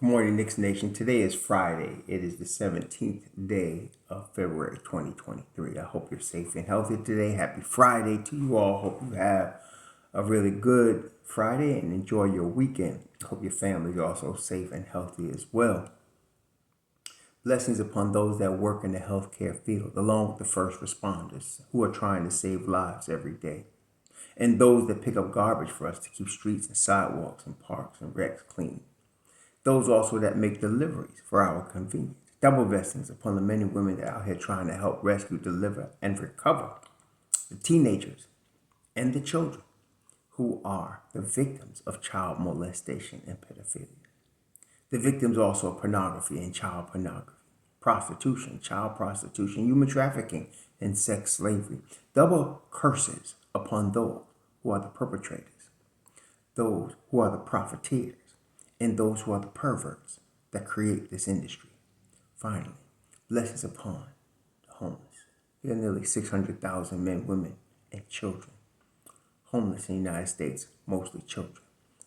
Good morning, Knicks Nation. Today is Friday. It is the 17th day of February 2023. I hope you're safe and healthy today. Happy Friday to you all. Hope you have a really good Friday and enjoy your weekend. Hope your family is also safe and healthy as well. Blessings upon those that work in the healthcare field, along with the first responders who are trying to save lives every day, and those that pick up garbage for us to keep streets and sidewalks and parks and wrecks clean. Those also that make deliveries for our convenience. Double blessings upon the men and women that are out here trying to help rescue, deliver, and recover the teenagers and the children who are the victims of child molestation and pedophilia. The victims also of pornography and child pornography, prostitution, child prostitution, human trafficking, and sex slavery. Double curses upon those who are the perpetrators, those who are the profiteers, and those who are the perverts that create this industry. Finally, blessings upon the homeless. There are nearly 600,000 men, women, and children homeless in the United States, mostly children,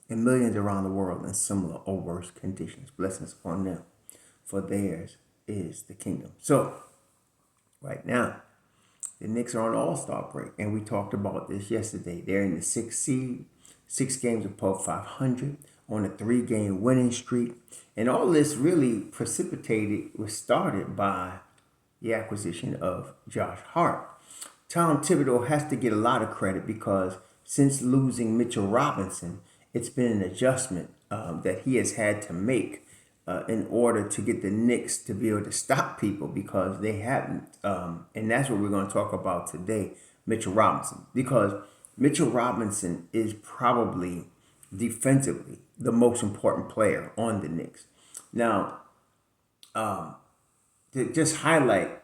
and millions around the world in similar or worse conditions. Blessings upon them, for theirs is the kingdom. So, right now, the Knicks are on All-Star break, and we talked about this yesterday. They're in the 6th seed, 6 games above 500, on a 3-game winning streak. And all this really was started by the acquisition of Josh Hart. Tom Thibodeau has to get a lot of credit because since losing Mitchell Robinson, it's been an adjustment that he has had to make in order to get the Knicks to be able to stop people because they haven't. And that's what we're going to talk about today, Mitchell Robinson. Because Mitchell Robinson is probably defensively the most important player on the Knicks. Now, to just highlight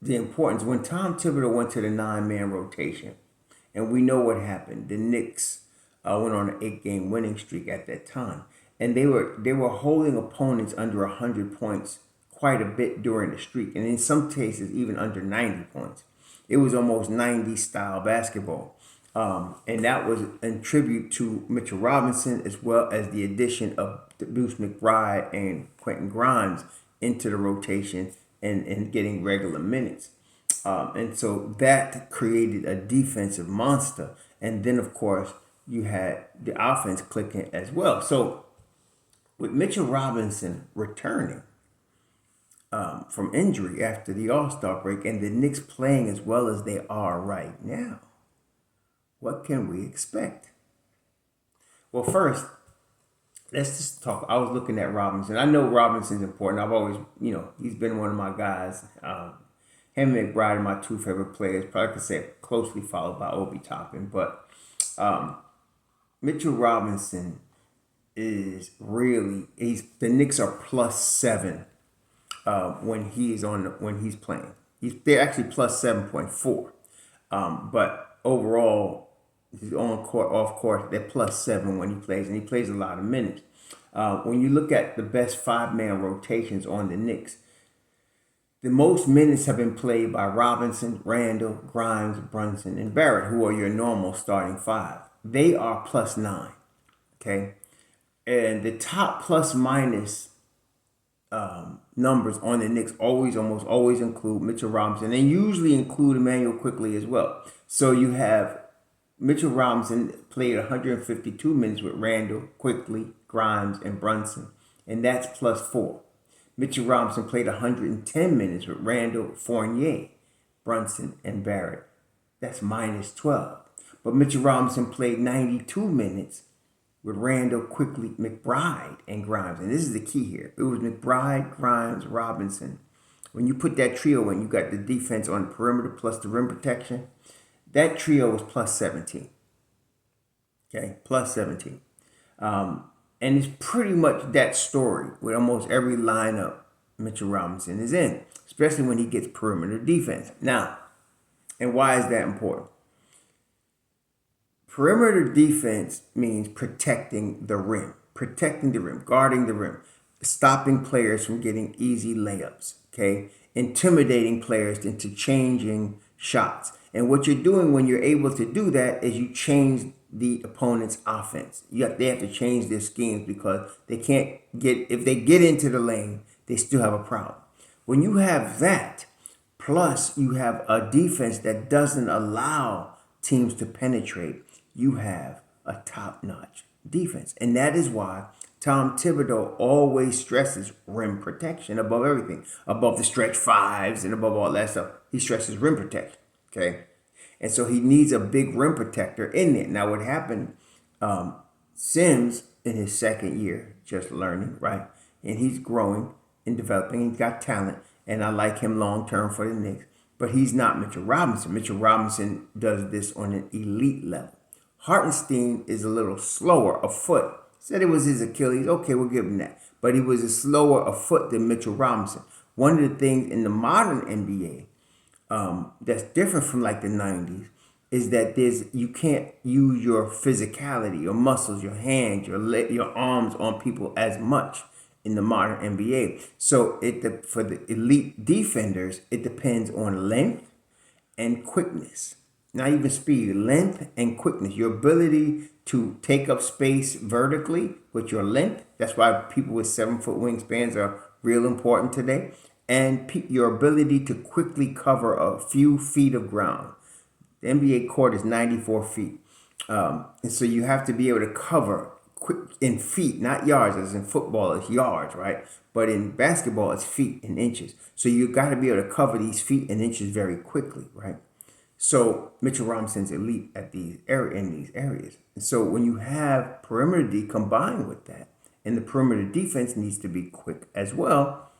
the importance, when Tom Thibodeau went to the 9-man rotation, and we know what happened, the Knicks went on an 8-game winning streak at that time, and they were holding opponents under 100 points quite a bit during the streak, and in some cases even under 90 points. It was almost 90 style basketball. And that was in tribute to Mitchell Robinson as well as the addition of Deuce McBride and Quentin Grimes into the rotation and getting regular minutes. And so that created a defensive monster. And then, of course, you had the offense clicking as well. So with Mitchell Robinson returning from injury after the All-Star break and the Knicks playing as well as they are right now, what can we expect? Well, first, let's just talk. I was looking at Robinson. I know Robinson's important. I've always, he's been one of my guys. Him and McBride are my 2 favorite players. Probably could say closely followed by Obi Toppin. But Mitchell Robinson is really, the Knicks are +7 when he's playing. They're actually +7.4. But overall, he's on court, off court, they're +7 when he plays, and he plays a lot of minutes. When you look at the best 5-man rotations on the Knicks, the most minutes have been played by Robinson, Randall, Grimes, Brunson, and Barrett, who are your normal starting 5. They are +9, okay? And the top plus-minus numbers on the Knicks almost always include Mitchell Robinson, and usually include Emmanuel Quickley as well. So you have Mitchell Robinson played 152 minutes with Randall, Quickley, Grimes, and Brunson, and that's +4. Mitchell Robinson played 110 minutes with Randall, Fournier, Brunson, and Barrett. That's -12. But Mitchell Robinson played 92 minutes with Randall, Quickley, McBride, and Grimes. And this is the key here. It was McBride, Grimes, Robinson. When you put that trio in, you got the defense on the perimeter plus the rim protection. That trio was +17. Okay, +17. And it's pretty much that story with almost every lineup Mitchell Robinson is in, especially when he gets perimeter defense. Now, and why is that important? Perimeter defense means protecting the rim, guarding the rim, stopping players from getting easy layups, okay? Intimidating players into changing shots. And what you're doing when you're able to do that is you change the opponent's offense. They have to change their schemes because they can't get, if they get into the lane, they still have a problem. When you have that, plus you have a defense that doesn't allow teams to penetrate, you have a top-notch defense. And that is why Tom Thibodeau always stresses rim protection above everything, above the stretch fives and above all that stuff. He stresses rim protection, okay? And so he needs a big rim protector in there. Now, what happened, Sims in his second year, just learning, right? And he's growing and developing. He's got talent, and I like him long-term for the Knicks. But he's not Mitchell Robinson. Mitchell Robinson does this on an elite level. Hartenstein is a little slower, a foot. Said it was his Achilles. Okay, we'll give him that. But he was a slower a foot than Mitchell Robinson. One of the things in the modern NBA that's different from like the 90s is that you can't use your physicality, your muscles, your hands, your arms on people as much in the modern NBA. So for the elite defenders, it depends on length and quickness. Not even speed, length and quickness. Your ability to take up space vertically with your length. That's why people with 7-foot wingspans are real important today. And your ability to quickly cover a few feet of ground. The NBA court is 94 feet. And so you have to be able to cover quick in feet, not yards, as in football it's yards, right? But in basketball it's feet and inches. So you got to be able to cover these feet and inches very quickly, right? So Mitchell Robinson's elite in these areas. And so when you have perimeter D combined with that, and the perimeter defense needs to be quick as well,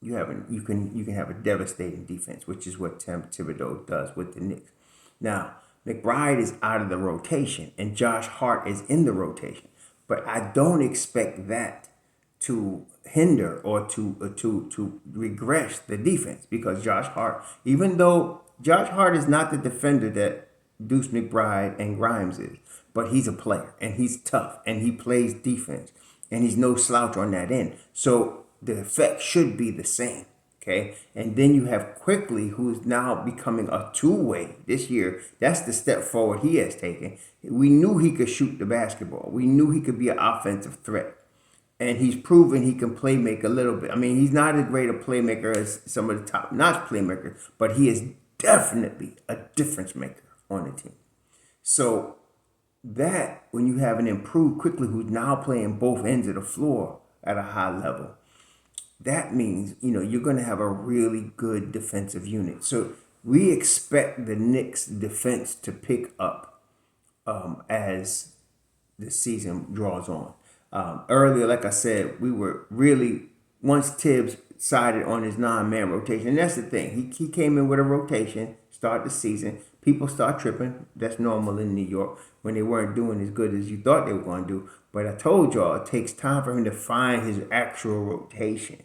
you can have a devastating defense, which is what Tim Thibodeau does with the Knicks. Now, McBride is out of the rotation, and Josh Hart is in the rotation, but I don't expect that to hinder or to regress the defense, because Josh Hart, even though Josh Hart is not the defender that Deuce McBride and Grimes is, but he's a player and he's tough and he plays defense and he's no slouch on that end. So the effect should be the same, okay? And then you have Quickly, who's now becoming a two-way this year. That's the step forward he has taken. We knew he could shoot the basketball. We knew he could be an offensive threat. And he's proven he can play make a little bit. I mean, he's not as great a playmaker as some of the top-notch playmakers, but he is definitely a difference maker on the team. So that, when you have an improved Quickly who's now playing both ends of the floor at a high level, that means, you're going to have a really good defensive unit. So we expect the Knicks defense to pick up as the season draws on. Earlier, like I said, we were really, once Tibbs sided on his 9-man rotation, and that's the thing. He came in with a rotation, start the season. People start tripping. That's normal in New York when they weren't doing as good as you thought they were going to do. But I told y'all, it takes time for him to find his actual rotation.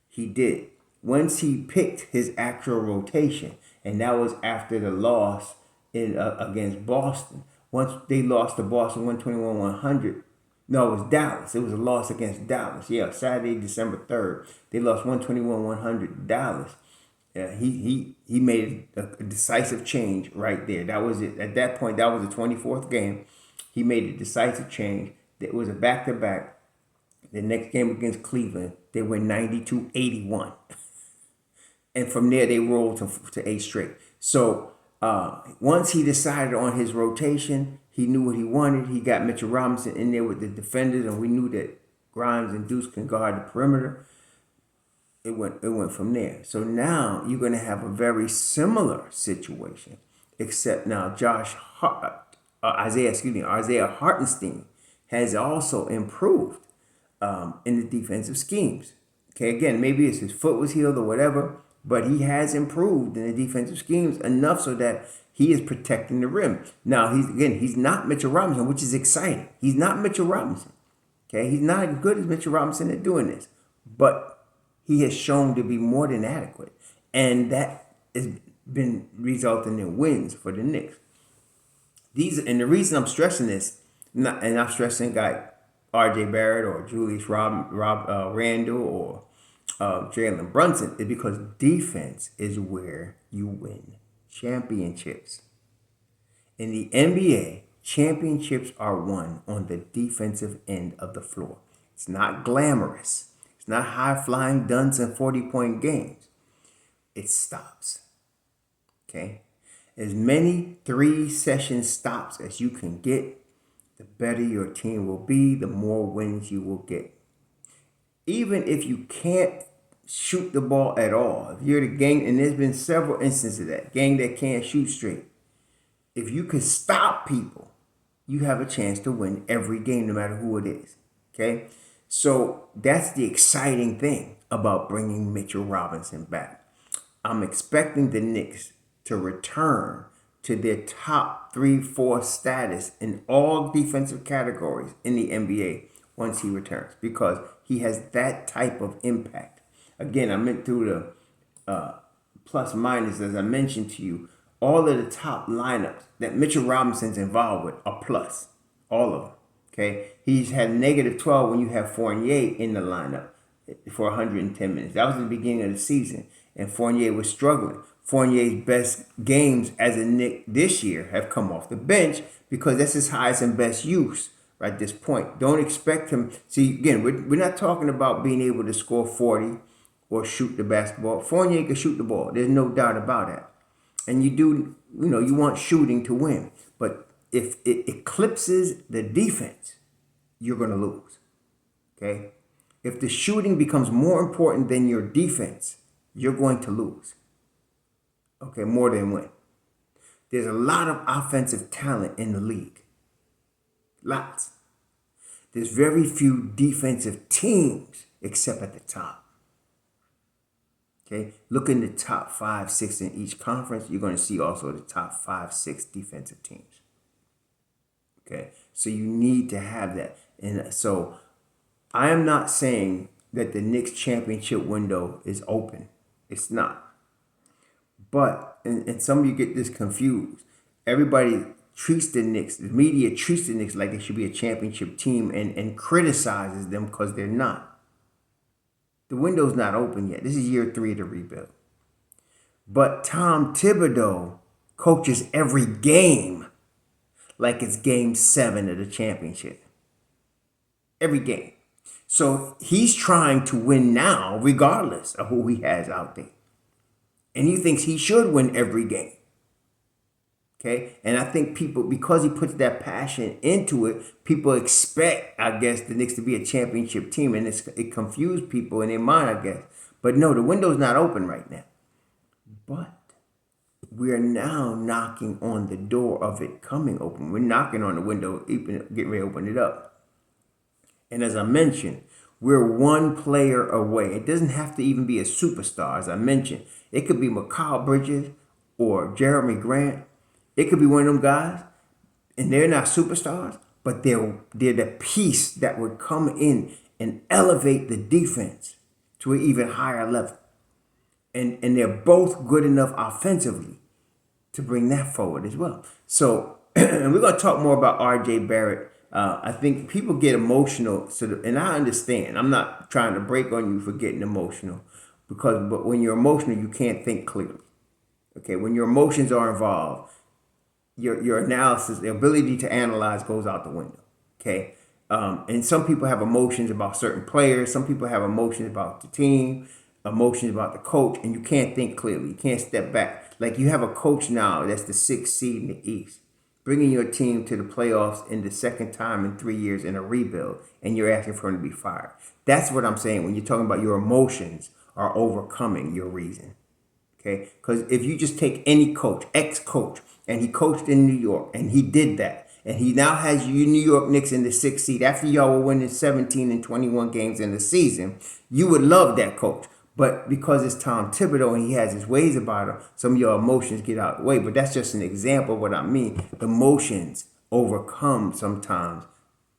He did. Once he picked his actual rotation, and that was after the loss against Boston. Once they lost to Boston 121-100. No, it was Dallas. It was a loss against Dallas. Yeah, Saturday, December 3rd. They lost 121-100 to Dallas. He made a decisive change right there. That was it. At that point, that was the 24th game. He made a decisive change. It was a back-to-back. The next game against Cleveland, they went 92-81. And from there, they rolled to 8 straight. So once he decided on his rotation, he knew what he wanted. He got Mitchell Robinson in there with the defenders, and we knew that Grimes and Deuce can guard the perimeter. It went from there. So now you're going to have a very similar situation, except now Isaiah Hartenstein has also improved in the defensive schemes. Okay, again, maybe it's his foot was healed or whatever, but he has improved in the defensive schemes enough so that he is protecting the rim. Now, he's not Mitchell Robinson, which is exciting. He's not Mitchell Robinson. Okay, he's not as good as Mitchell Robinson at doing this, but he has shown to be more than adequate, and that has been resulting in wins for the Knicks. And the reason I'm stressing this, and I'm stressing like R.J. Barrett or Julius Randle or Jalen Brunson, is because defense is where you win championships. In the NBA, Championships are won on the defensive end of the floor. It's not glamorous. It's not high-flying dunks and 40-point games. It stops. Okay? As many 3-session stops as you can get, the better your team will be, the more wins you will get. Even if you can't shoot the ball at all, if you're the gang, and there's been several instances of that, gang that can't shoot straight, if you can stop people, you have a chance to win every game, no matter who it is. Okay? So that's the exciting thing about bringing Mitchell Robinson back. I'm expecting the Knicks to return to their top 3-4 status in all defensive categories in the NBA once he returns, because he has that type of impact. Again, I went through the plus minus, as I mentioned to you. All of the top lineups that Mitchell Robinson's involved with are plus. All of them. Okay? He's had -12 when you have Fournier in the lineup for 110 minutes. That was the beginning of the season, and Fournier was struggling. Fournier's best games as a Knick this year have come off the bench because that's his highest and best use right at this point. Don't expect him. See, again, we're not talking about being able to score 40 or shoot the basketball. Fournier can shoot the ball. There's no doubt about that. And you want shooting to win. But if it eclipses the defense, you're going to lose. Okay? If the shooting becomes more important than your defense, you're going to lose. Okay, more than win. There's a lot of offensive talent in the league. Lots. There's very few defensive teams except at the top. Okay, look in the top 5, 6 in each conference. You're going to see also the top 5, 6 defensive teams. Okay, so you need to have that. And so I am not saying that the Knicks championship window is open. It's not. But, and some of you get this confused. Everybody treats the Knicks, the media treats the Knicks like they should be a championship team and criticizes them because they're not. The window's not open yet. This is year 3 of the rebuild. But Tom Thibodeau coaches every game like it's game 7 of the championship. Every game. So he's trying to win now regardless of who he has out there. And he thinks he should win every game. Okay? And I think people, because he puts that passion into it, people expect, I guess, the Knicks to be a championship team. And it confused people in their mind, I guess. But no, the window's not open right now. But we're now knocking on the door of it coming open. We're knocking on the window, getting ready to open it up. And as I mentioned, we're one player away. It doesn't have to even be a superstar, as I mentioned. It could be Mikal Bridges or Jeremy Grant. It could be one of them guys, and they're not superstars, but they're the piece that would come in and elevate the defense to an even higher level. And they're both good enough offensively to bring that forward as well. So, and we're going to talk more about R.J. Barrett. I think people get emotional, and I understand. I'm not trying to break on you for getting emotional, but when you're emotional, you can't think clearly. Okay, when your emotions are involved, your analysis, the ability to analyze goes out the window. Okay, and some people have emotions about certain players. Some people have emotions about the team, emotions about the coach, and you can't think clearly. You can't step back. Like you have a coach now that's the 6th seed in the East, bringing your team to the playoffs in the second time in 3 years in a rebuild, and you're asking for him to be fired. That's what I'm saying when you're talking about your emotions are overcoming your reason. Okay? Because if you just take any coach, ex-coach, and he coached in New York, and he did that, and he now has you New York Knicks in the 6th seed after y'all were winning 17 and 21 games in the season, you would love that coach. But because it's Tom Thibodeau and he has his ways about him, some of your emotions get out of the way. But that's just an example of what I mean. Emotions overcome sometimes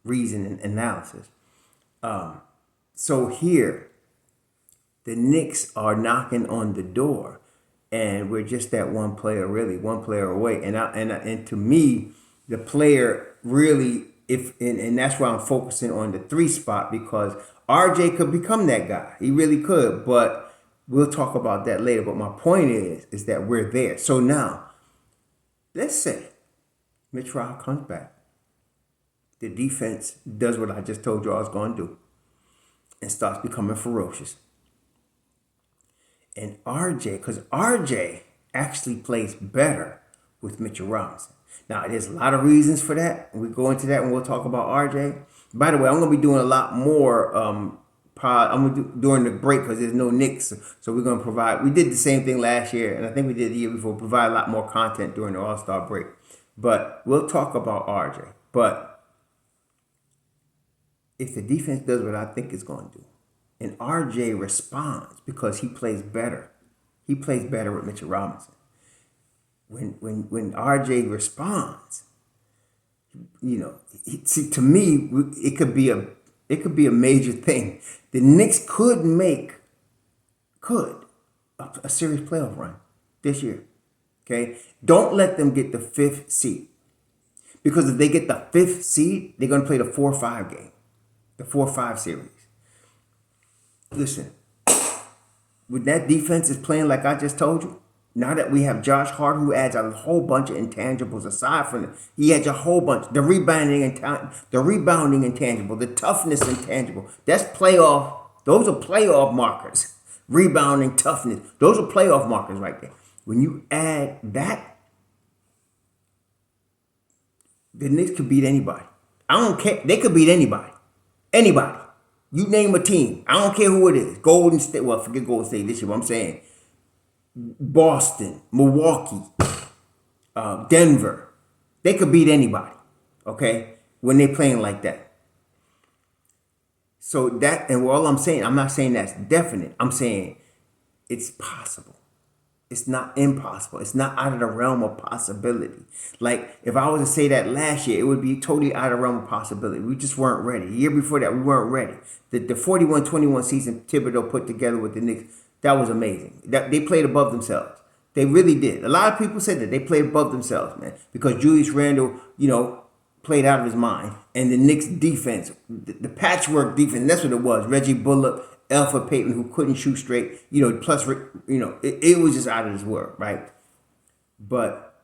reason and analysis. So here, the Knicks are knocking on the door, and we're just that one player away. And to me, the player really, and that's why I'm focusing on the 3 spot, because RJ could become that guy. He really could, but we'll talk about that later. But my point is that we're there. So now, let's say Mitch Rob comes back. The defense does what I just told you I was going to do and starts becoming ferocious. And RJ, because RJ actually plays better with Mitchell Robinson. Now, there's a lot of reasons for that. We go into that when we'll talk about RJ. By the way, I'm going to be doing a lot more I'm going to do during the break because there's no Knicks. So we're going to provide, we did the same thing last year, and I think we did the year before, provide a lot more content during the All-Star break. But we'll talk about RJ. But if the defense does what I think it's going to do, and RJ responds because he plays better with Mitchell Robinson. When RJ responds, see, to me, it could be a major thing. The Knicks could make a serious playoff run this year. Okay, don't let them get the 5th seed, because if they get the 5th seed, they're going to play the 4-5 game, the 4-5 series. Listen, when that defense is playing like I just told you, now that we have Josh Hart, who adds a whole bunch of intangibles aside from it, he adds a whole bunch. The rebounding intangible, the toughness intangible. That's playoff. Those are playoff markers. Rebounding, toughness. Those are playoff markers right there. When you add that, the Knicks could beat anybody. I don't care. They could beat anybody. Anybody. You name a team. I don't care who it is. Golden State. Well, forget Golden State this year, but I'm saying Boston, Milwaukee, Denver. They could beat anybody, okay, when they're playing like that. So that, and all I'm saying, I'm not saying that's definite. I'm saying it's possible. It's not impossible. It's not out of the realm of possibility. Like, if I was to say that last year, it would be totally out of the realm of possibility. We just weren't ready. The year before that, we weren't ready. The 41-21 season Thibodeau put together with the Knicks, that was amazing. They played above themselves. They really did. A lot of people said that they played above themselves, man, because Julius Randle, played out of his mind. And the Knicks defense, the patchwork defense, that's what it was. Reggie Bullock, Alpha Payton, who couldn't shoot straight, plus, it was just out of this world, right? But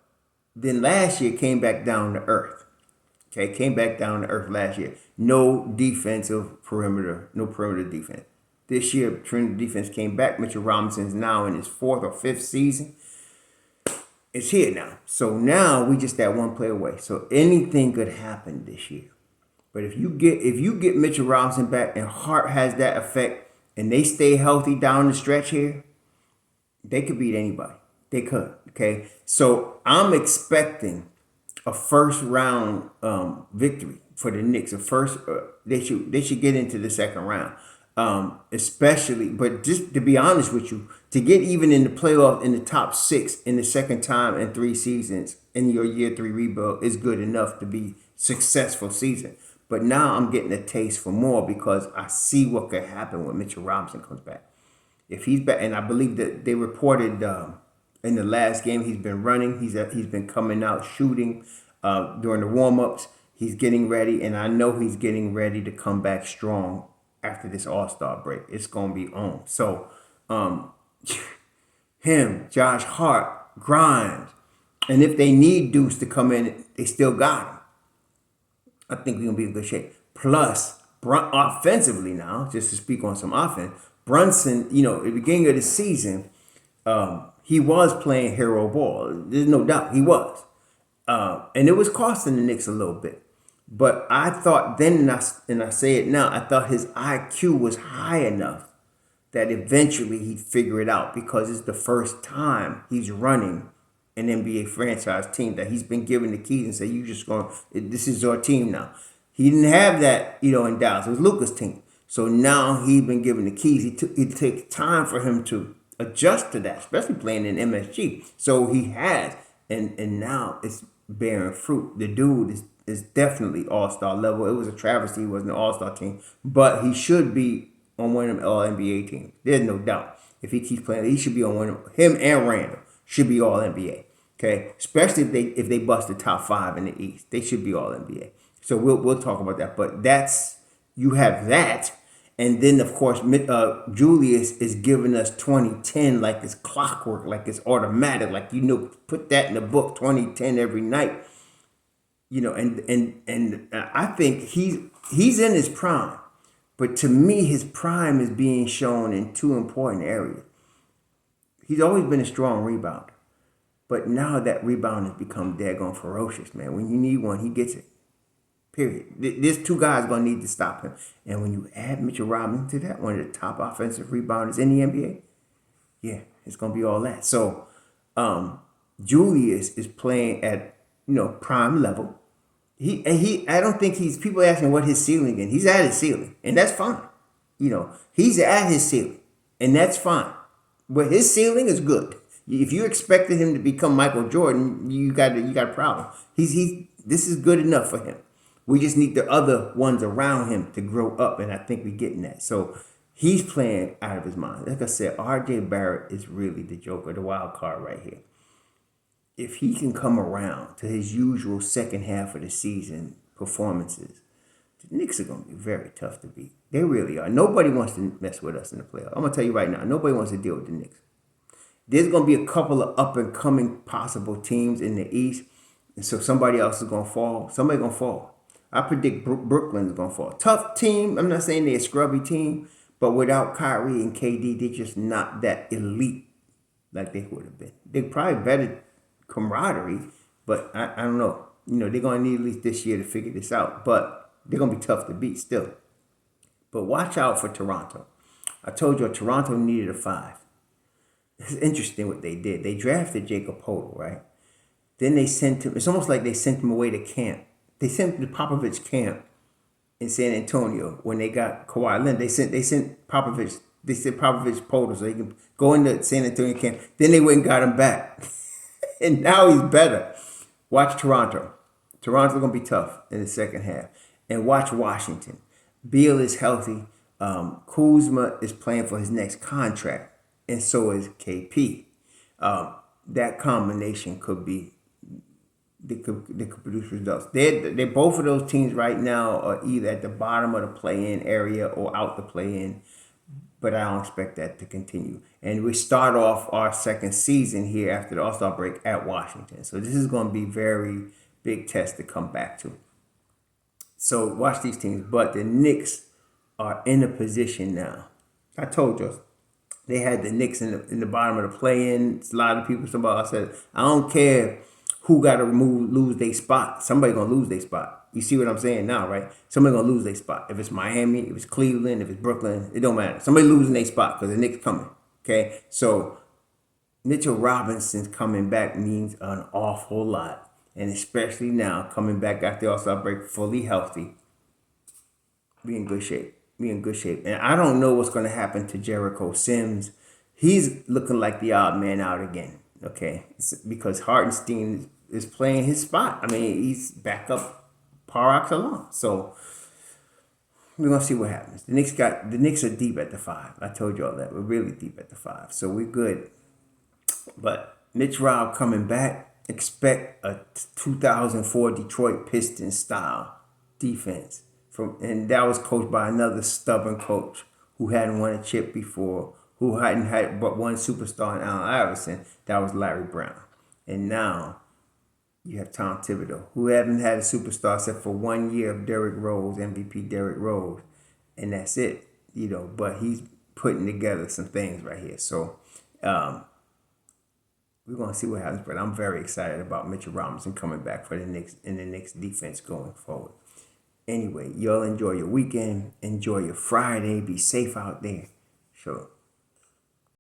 then last year came back down to earth. Okay, came back down to earth last year. No defensive perimeter, no perimeter defense. This year, perimeter defense came back. Mitchell Robinson's now in his 4th or 5th season. It's here now. So now we just that one play away. So anything could happen this year. But if you get Mitchell Robinson back and Hart has that effect and they stay healthy down the stretch here, they could beat anybody. They could. Okay. So I'm expecting a first round victory for the Knicks. They should get into the second round. Especially, but just to be honest with you, to get even in the playoff in the top 6 in the second time in 3 seasons in your year 3 rebuild is good enough to be successful season. But now I'm getting a taste for more because I see what could happen when Mitchell Robinson comes back. If he's back, and I believe that they reported in the last game he's been running, he's been coming out shooting during the warm-ups. He's getting ready, and I know he's getting ready to come back strong after this All-Star break. It's going to be on. So, him, Josh Hart, Grimes, and if they need Deuce to come in, they still got him. I think we're going to be in good shape. Plus, offensively now, just to speak on some offense, Brunson, at the beginning of the season, he was playing hero ball. There's no doubt he was. And it was costing the Knicks a little bit. But I thought then, and I say it now, I thought his IQ was high enough that eventually he'd figure it out because it's the first time he's running an NBA franchise team that he's been given the keys and say, this is your team now. He didn't have that, in Dallas. It was Luka's team. So now he's been given the keys. It takes time for him to adjust to that, especially playing in MSG. So he has, and now it's bearing fruit. The dude is definitely all-star level. It was a travesty he wasn't an all-star team, but he should be on one of them all-NBA teams. There's no doubt. If he keeps playing, he should be on one of them. Him and Randall should be all-NBA. Okay, especially if they bust the top 5 in the East, they should be all-NBA. So we'll talk about that. But you have that, and then of course Julius is giving us 2010 like it's clockwork, like it's automatic, like put that in the book 2010 every night. and I think he's in his prime, but to me, his prime is being shown in two important areas. He's always been a strong rebounder, but now that rebound has become daggone ferocious, man. When you need one, he gets it. Period. There's two guys gonna need to stop him, and when you add Mitchell Robinson to that, one of the top offensive rebounders in the NBA, yeah, it's gonna be all that. So, Julius is playing at prime level. I don't think he's people asking what his ceiling is. He's at his ceiling, and that's fine. He's at his ceiling, and that's fine. But his ceiling is good. If you expected him to become Michael Jordan, you got a problem. This is good enough for him. We just need the other ones around him to grow up, and I think we're getting that. So he's playing out of his mind. Like I said, R.J. Barrett is really the joker, the wild card right here. If he can come around to his usual second half of the season performances, the Knicks are going to be very tough to beat. They really are. Nobody wants to mess with us in the playoffs. I'm going to tell you right now, nobody wants to deal with the Knicks. There's going to be a couple of up-and-coming possible teams in the East, and so somebody else is going to fall. Somebody's going to fall. I predict Brooklyn's going to fall. Tough team. I'm not saying they're a scrubby team, but without Kyrie and KD, they're just not that elite like they would have been. They're probably better camaraderie, but I don't know. They're going to need at least this year to figure this out, but they're going to be tough to beat still. But watch out for Toronto. I told you Toronto needed a 5. It's interesting what they did. They drafted Jacob Poeltl, right? Then they sent him. It's almost like they sent him away to camp. They sent him to Popovich camp in San Antonio when they got Kawhi Leonard. They sent Popovich. They sent Popovich Poeltl so he can go into San Antonio camp. Then they went and got him back, and now he's better. Watch Toronto. Toronto's gonna be tough in the second half, and watch Washington. Beal is healthy. Kuzma is playing for his next contract, and so is KP. That combination could be. They could produce results. They both of those teams right now are either at the bottom of the play-in area or out the play-in, but I don't expect that to continue. And we start off our second season here after the All-Star break at Washington. So this is going to be very big test to come back to. So watch these teams. But the Knicks are in a position now. I told you they had the Knicks in the bottom of the play-in. A lot of people, somebody said, I don't care who got to lose their spot. Somebody going to lose their spot. You see what I'm saying now, right? Somebody going to lose their spot. If it's Miami, if it's Cleveland, if it's Brooklyn, it don't matter. Somebody losing their spot because the Knicks coming. Okay? So Mitchell Robinson's coming back means an awful lot. And especially now, coming back after the All-Star break fully healthy, we in good shape. And I don't know what's going to happen to Jericho Sims. He's looking like the odd man out again. Okay, because Hartenstein is playing his spot. I mean, he's back up par excellence. So we're gonna see what happens. The Knicks are deep at the 5. I told you all that. We're really deep at the 5. So we're good. But Mitch Rob coming back. Expect a 2004 Detroit Pistons style defense and that was coached by another stubborn coach who hadn't won a chip before, who hadn't had but one superstar in Allen Iverson. That was Larry Brown. And now you have Tom Thibodeau, who haven't had a superstar except for 1 year of Derrick Rose, MVP Derrick Rose, and that's it. But he's putting together some things right here. So we're gonna see what happens. But I'm very excited about Mitchell Robinson coming back for the Knicks and the Knicks defense going forward. Anyway, y'all enjoy your weekend. Enjoy your Friday. Be safe out there. Sure.